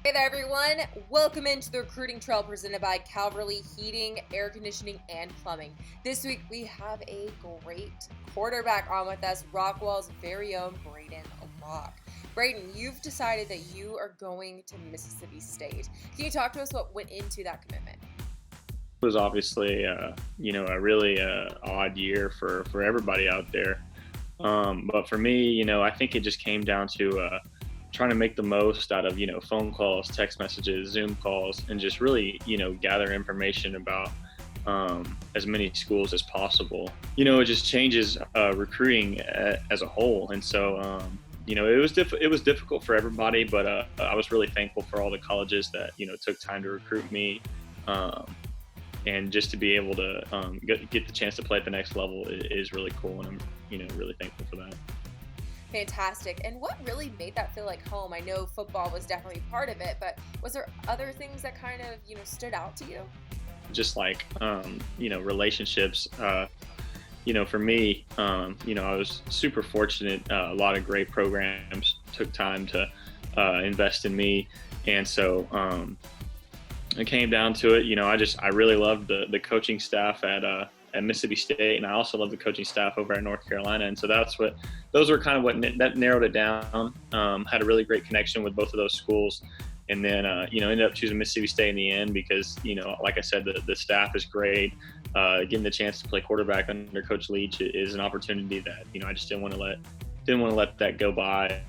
Hey there, everyone. Welcome into the recruiting trail presented by Calverley Heating, Air Conditioning, and Plumbing. This week, we have a great quarterback on with us, Rockwall's very own Braedyn Locke. Braedyn, you've decided that you are going to Mississippi State. Can you talk to us what went into that commitment? It was obviously, a really odd year for everybody out there. But for me, I think it just came down to trying to make the most out of, phone calls, text messages, Zoom calls, and just really, gather information about as many schools as possible. It just changes recruiting as a whole. And so, it was difficult for everybody, but I was really thankful for all the colleges that, took time to recruit me. And just to be able to get the chance to play at the next level is really cool, and I'm really thankful for that. Fantastic. And what really made that feel like home? I know football was definitely part of it, but was there other things that kind of, stood out to you? Just like relationships. For me, I was super fortunate. A lot of great programs took time to invest in me, and so it came down to it. I really loved the coaching staff at Mississippi State, and I also love the coaching staff over at North Carolina. And so those were kind of that narrowed it down. Had a really great connection with both of those schools, and then ended up choosing Mississippi State in the end because like I said, the staff is great. Getting the chance to play quarterback under Coach Leach is an opportunity that I just didn't want to let that go by.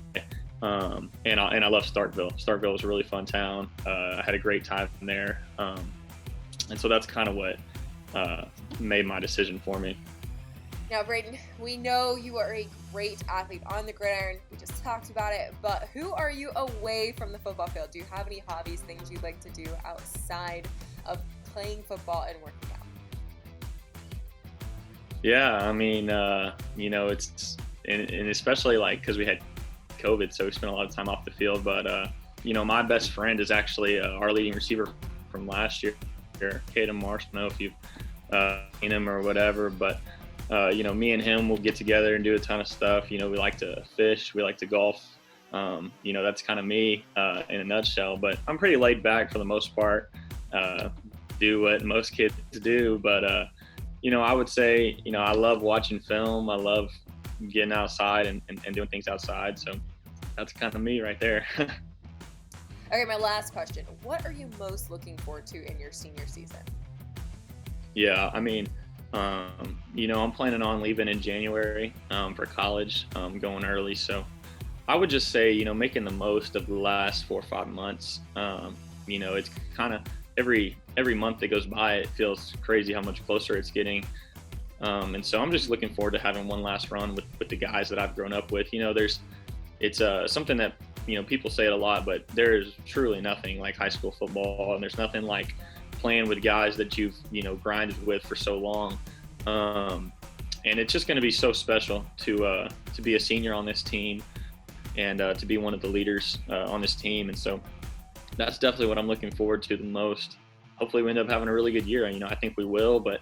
And I love Starkville. Starkville was a really fun town. I had a great time there, and so that's kind of what made my decision for me. Now, Braedyn, we know you are a great athlete on the gridiron. We just talked about it, but who are you away from the football field? Do you have any hobbies, things you'd like to do outside of playing football and working out? Yeah, I mean, it's and especially because we had COVID, so we spent a lot of time off the field. But my best friend is actually our leading receiver from last year, Caden Marsh. I don't know if you've seen him or whatever, but me and him will get together and do a ton of stuff. We like to fish, we like to golf. That's kind of me in a nutshell. But I'm pretty laid back for the most part. Do what most kids do, but I would say I love watching film. I love getting outside and doing things outside. So that's kind of me right there. Okay, my last question. What are you most looking forward to in your senior season? Yeah, I mean, I'm planning on leaving in January for college, going early. So I would just say, making the most of the last 4 or 5 months. It's kind of every month that goes by, it feels crazy how much closer it's getting. And so I'm just looking forward to having one last run with the guys that I've grown up with. It's something that, people say it a lot, but there is truly nothing like high school football, and there's nothing like playing with guys that you've, grinded with for so long. And it's just going to be so special to be a senior on this team and to be one of the leaders on this team. And so that's definitely what I'm looking forward to the most. Hopefully we end up having a really good year. I think we will, but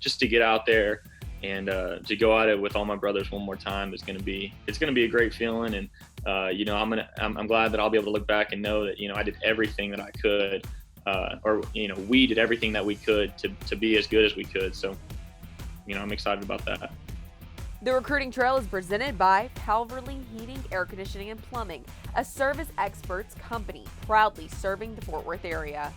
just to get out there and to go at it with all my brothers one more time it's going to be a great feeling. And I'm glad that I'll be able to look back and know that I did everything that I could, we did everything that we could to be as good as we could. So I'm excited about that. The recruiting trail is presented by Calverley Heating, Air Conditioning, and Plumbing, a service experts company proudly serving the Fort Worth area.